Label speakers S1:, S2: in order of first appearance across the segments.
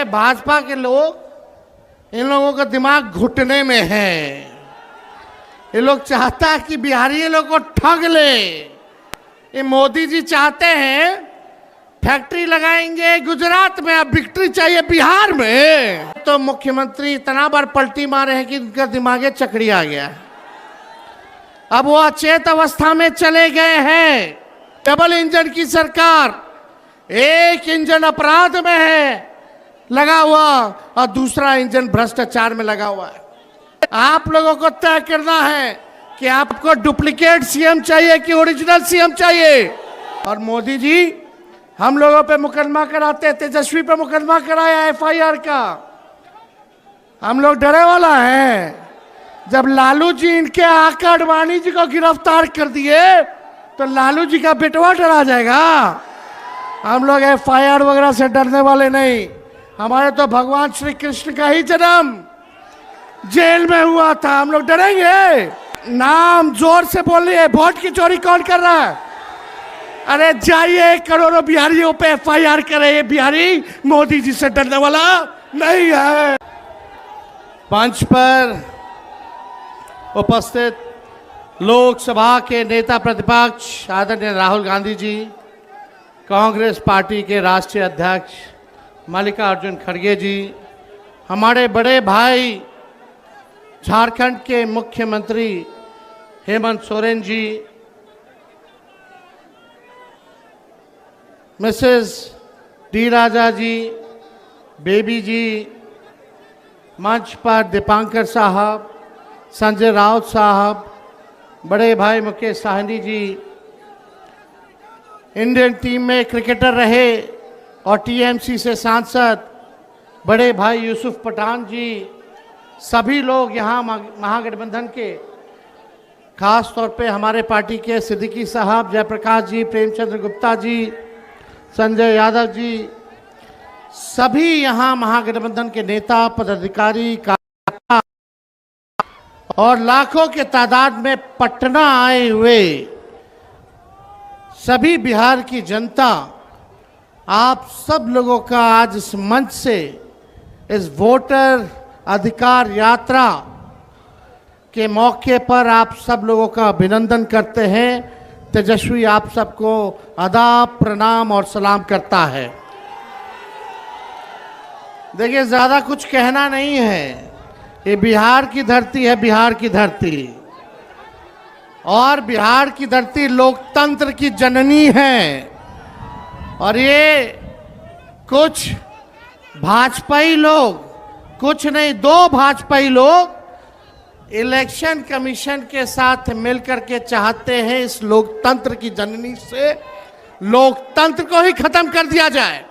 S1: भाजपा के लोग, इन लोगों का दिमाग घुटने में है। ये लोग चाहता है कि बिहारी ये लोग को ठग ले। ये मोदी जी चाहते हैं फैक्ट्री लगाएंगे गुजरात में, अब विक्ट्री चाहिए बिहार में। तो मुख्यमंत्री इतना बार पलटी मारे हैं कि उनका दिमागे चकरी आ गया। अब वो अचेत अवस्था में चले गए हैं। डबल इंजन की सरकार, एक इंजन अपराध में है लगा हुआ और दूसरा इंजन भ्रष्टाचार में लगा हुआ है। आप लोगों को तय करना है कि आपको डुप्लीकेट सीएम चाहिए कि ओरिजिनल सीएम चाहिए। और मोदी जी हम लोगों पे मुकदमा कराते, तेजस्वी पे मुकदमा कराया एफआईआर का। हम लोग डरे वाला हैं। जब लालू जी इनके आका अडवाणी जी को गिरफ्तार कर दिए तो लालू जी का बेटवा डरा जाएगा। हम लोग एफआईआर वगैरह से डरने वाले नहीं। हमारे तो भगवान श्री कृष्ण का ही जन्म जेल में हुआ था, हम लोग डरेंगे? नाम जोर से बोलिए। वोट की चोरी कौन कर रहा है? अरे जाइए करोड़ों बिहारियों पे एफआईआर करे। ये बिहारी मोदी जी से डरने वाला नहीं है। मंच पर उपस्थित लोकसभा के नेता प्रतिपक्ष आदरणीय राहुल गांधी जी, कांग्रेस पार्टी के राष्ट्रीय अध्यक्ष मल्लिकार्जुन खड़गे जी, हमारे बड़े भाई झारखंड के मुख्यमंत्री हेमंत सोरेन जी, मिसेस डी राजा जी, बेबी जी, मंच पर दीपांकर साहब, संजय राउत साहब, बड़े भाई मुकेश साहनी जी, इंडियन टीम में क्रिकेटर रहे और टीएमसी से सांसद बड़े भाई यूसुफ पठान जी, सभी लोग यहाँ महागठबंधन के, खास तौर पे हमारे पार्टी के सिद्दीकी साहब, जयप्रकाश जी, प्रेमचंद्र गुप्ता जी, संजय यादव जी, सभी यहाँ महागठबंधन के नेता पदाधिकारी कार्यकर्ता और लाखों के तादाद में पटना आए हुए सभी बिहार की जनता, आप सब लोगों का आज इस मंच से इस वोटर अधिकार यात्रा के मौके पर आप सब लोगों का अभिनंदन करते हैं। तेजस्वी आप सबको आदाब, प्रणाम और सलाम करता है। देखिए, ज़्यादा कुछ कहना नहीं है। ये बिहार की धरती है, बिहार की धरती, और बिहार की धरती लोकतंत्र की जननी है। और ये कुछ भाजपाई लोग, कुछ नहीं, 2 भाजपाई लोग इलेक्शन कमीशन के साथ मिलकर के चाहते हैं इस लोकतंत्र की जननी से लोकतंत्र को ही खत्म कर दिया जाए।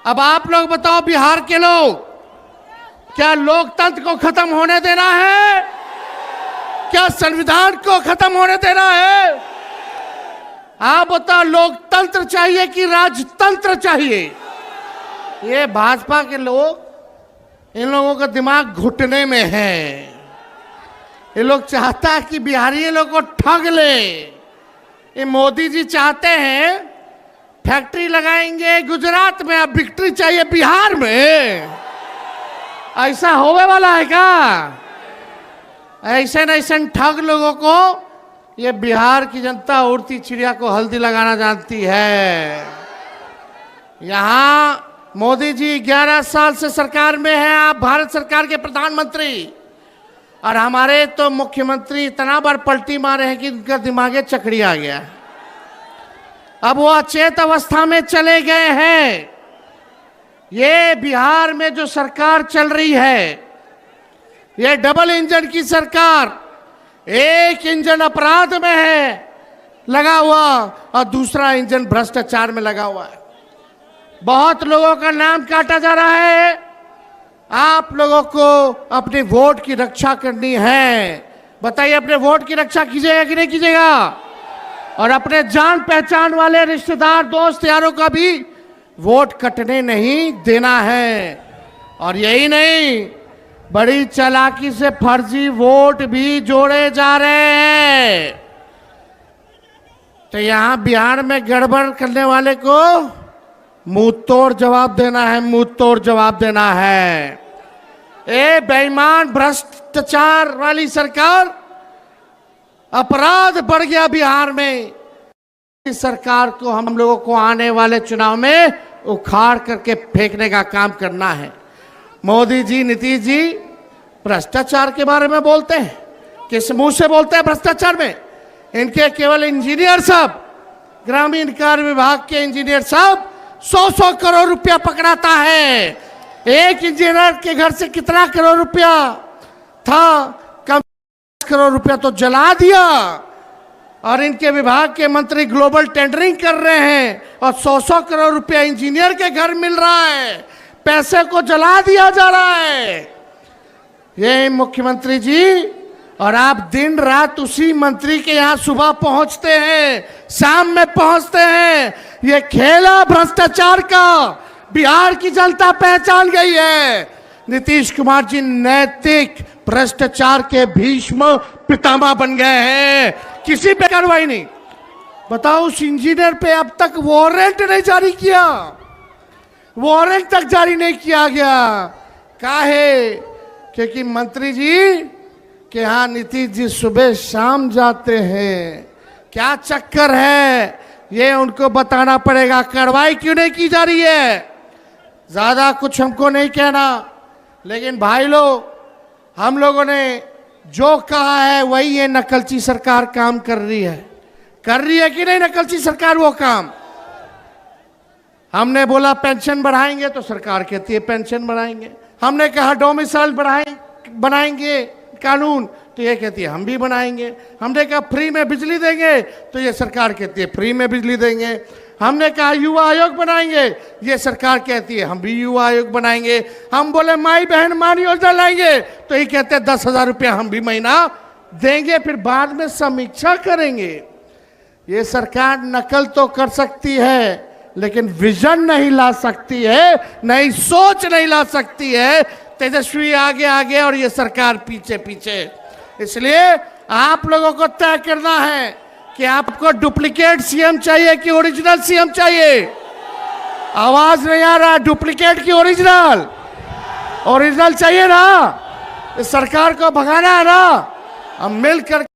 S1: अब आप लोग बताओ, बिहार के लोग, क्या लोकतंत्र को खत्म होने देना है? क्या संविधान को खत्म होने देना है? आप बताओ, लोकतंत्र चाहिए कि राजतंत्र चाहिए? ये भाजपा के लोग, इन लोगों का दिमाग घुटने में है। ये लोग चाहता है कि बिहारी ये लोग को ठग ले। ये मोदी जी चाहते हैं फैक्ट्री लगाएंगे गुजरात में, अब विक्ट्री चाहिए बिहार में। ऐसा होने वाला है क्या? ऐसे न ठग लोगों को ये बिहार की जनता उड़ती चिड़िया को हल्दी लगाना जानती है। यहाँ मोदी जी 11 साल से सरकार में हैं, आप भारत सरकार के प्रधानमंत्री, और हमारे तो मुख्यमंत्री इतना बार पलटी मारे हैं कि उनका दिमागे चकरी आ गया। अब वो अचेत अवस्था में चले गए हैं। ये बिहार में जो सरकार चल रही है, ये डबल इंजन की सरकार, एक इंजन अपराध में है लगा हुआ और दूसरा इंजन भ्रष्टाचार में लगा हुआ है। बहुत लोगों का नाम काटा जा रहा है। आप लोगों को अपने वोट की रक्षा करनी है। बताइए, अपने वोट की रक्षा कीजिएगा कि नहीं कीजिएगा? और अपने जान पहचान वाले रिश्तेदार, दोस्त यारों का भी वोट कटने नहीं देना है। और यही नहीं, बड़ी चालाकी से फर्जी वोट भी जोड़े जा रहे हैं। तो यहां बिहार में गड़बड़ करने वाले को मुंह तोड़ जवाब देना है, मुंह तोड़ जवाब देना है। ए बेईमान भ्रष्टाचार वाली सरकार, अपराध बढ़ गया बिहार में। इस सरकार को हम लोगों को आने वाले चुनाव में उखाड़ करके फेंकने का काम करना है। मोदी जी, नीतीश जी भ्रष्टाचार के बारे में बोलते हैं, किस मुंह से बोलते हैं भ्रष्टाचार में? इनके केवल इंजीनियर साहब, ग्रामीण कार्य विभाग के इंजीनियर साहब 100-100 करोड़ रुपया पकड़ाता है। एक इंजीनियर के घर से कितना करोड़ रुपया था? कम करोड़ रुपया तो जला दिया। और इनके विभाग के मंत्री ग्लोबल टेंडरिंग कर रहे हैं और 100-100 करोड़ रुपया इंजीनियर के घर मिल रहा है। पैसे को जला दिया जा रहा है। ये मुख्यमंत्री जी, और आप दिन रात उसी मंत्री के यहाँ सुबह पहुंचते हैं, शाम में पहुंचते हैं। ये खेला भ्रष्टाचार का बिहार की जनता पहचान गई है। नीतीश कुमार जी नैतिक भ्रष्टाचार के भीष्म पितामह बन गए हैं। किसी पे कार्रवाई नहीं। बताओ, उस इंजीनियर पे अब तक वारंट नहीं जारी किया, वारंट तक जारी नहीं किया गया। काहे? क्योंकि मंत्री जी के यहाँ नीतीश जी सुबह शाम जाते हैं। क्या चक्कर है ये उनको बताना पड़ेगा। कार्रवाई क्यों नहीं की जा रही है? ज्यादा कुछ हमको नहीं कहना, लेकिन भाई लोग, हम लोगों ने जो कहा है वही ये नकलची सरकार काम कर रही है। कर रही है कि नहीं नकलची सरकार वो काम? हमने बोला पेंशन बढ़ाएंगे तो सरकार कहती है पेंशन बढ़ाएंगे। हमने कहा डोमिसाइल बनाएंगे कानून, तो ये कहती है हम भी बनाएंगे। हमने कहा फ्री में बिजली देंगे, तो ये सरकार कहती है फ्री में बिजली देंगे। हमने कहा युवा आयोग बनाएंगे, ये सरकार कहती है हम भी युवा आयोग बनाएंगे। हम बोले माई बहन मान योजना लाएंगे, तो ये कहते हैं 10,000 रुपया हम भी महीना देंगे, फिर बाद में समीक्षा करेंगे। ये सरकार नकल तो कर सकती है, लेकिन विजन नहीं ला सकती है, नई सोच नहीं ला सकती है। तेजस्वी आगे आगे और ये सरकार पीछे पीछे। इसलिए आप लोगों को तय करना है कि आपको डुप्लीकेट सीएम चाहिए कि ओरिजिनल सीएम चाहिए। आवाज नहीं आ रहा। डुप्लीकेट की ओरिजिनल? ओरिजिनल चाहिए ना। इस सरकार को भगाना है ना। हम मिलकर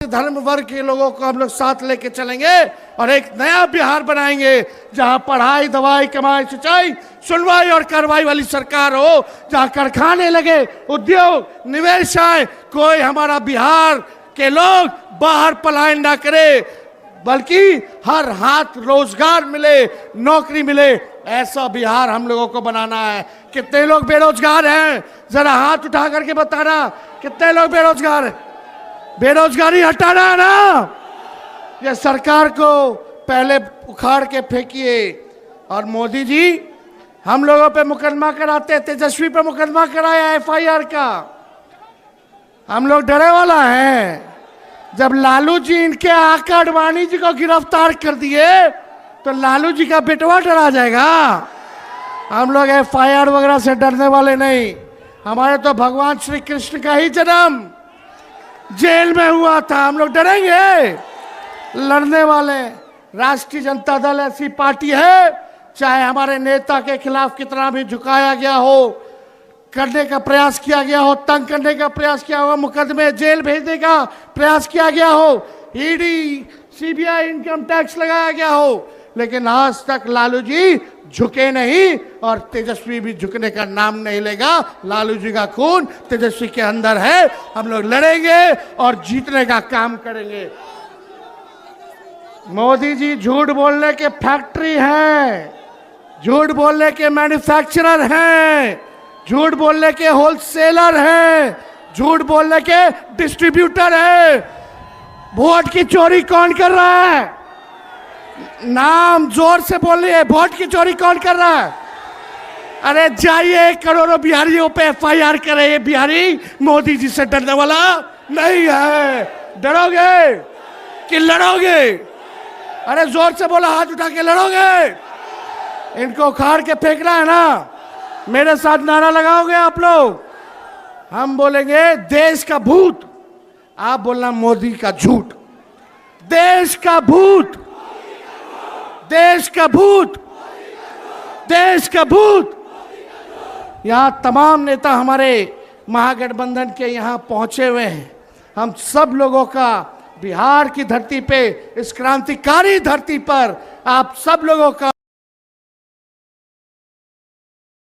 S1: धर्म वर्ग के लोगों को हम लोग साथ लेके चलेंगे और एक नया बिहार बनाएंगे, जहां पढ़ाई, दवाई, कमाई, सिंचाई, सुनवाई और कार्रवाई वाली सरकार हो, जहां कारखाने लगे, उद्योग, निवेश आए, कोई हमारा बिहार के लोग बाहर पलायन ना करे, बल्कि हर हाथ रोजगार मिले, नौकरी मिले। ऐसा बिहार हम लोगों को बनाना है। कितने लोग बेरोजगार हैं? जरा हाथ उठा करके बताना, कितने लोग बेरोजगार हैं? बेरोजगारी हटाना है ना। ये सरकार को पहले उखाड़ के फेंकिए। और मोदी जी हम लोगों पे मुकदमा कराते, तेजस्वी पे मुकदमा कराया एफआईआर का। हम लोग डरे वाला हैं। जब लालू जी इनके आका अडवाणी जी को गिरफ्तार कर दिए, तो लालू जी का बेटवा डरा जाएगा। हम लोग एफआईआर वगैरह से डरने वाले नहीं। हमारे तो भगवान श्री कृष्ण का ही जन्म जेल में हुआ था। हम लोग डरेंगे? लड़ने वाले। राष्ट्रीय जनता दल ऐसी पार्टी है, चाहे हमारे नेता के खिलाफ कितना भी झुकाया गया हो, करने का प्रयास किया गया हो, तंग करने का प्रयास किया हो, मुकदमे जेल भेजने का प्रयास किया गया हो, ईडी, सीबीआई, इनकम टैक्स लगाया गया हो, लेकिन आज तक लालू जी झुके नहीं और तेजस्वी भी झुकने का नाम नहीं लेगा। लालू जी का खून तेजस्वी के अंदर है। हम लोग लड़ेंगे और जीतने का काम करेंगे। मोदी जी झूठ बोलने के फैक्ट्री हैं, झूठ बोलने के मैन्युफैक्चरर हैं, झूठ बोलने के होलसेलर हैं, झूठ बोलने के डिस्ट्रीब्यूटर हैं। वोट की चोरी कौन कर रहा है? नाम जोर से बोलिए। वोट की चोरी कौन कर रहा है? अरे जाइए करोड़ों बिहारियों पे एफआईआर करे। ये बिहारी मोदी जी से डरने वाला नहीं है। डरोगे कि लड़ोगे? अरे जोर से बोला, हाथ उठा के लड़ोगे? इनको उखाड़ के फेंकना है ना। मेरे साथ नारा लगाओगे आप लोग? हम बोलेंगे देश का भूत, आप बोलना मोदी का झूठ। देश का भूत, देश का भूत, देश का भूत। यहाँ तमाम नेता हमारे महागठबंधन के यहाँ पहुंचे हुए हैं। हम सब लोगों का बिहार की धरती पे, इस क्रांतिकारी धरती पर आप सब लोगों का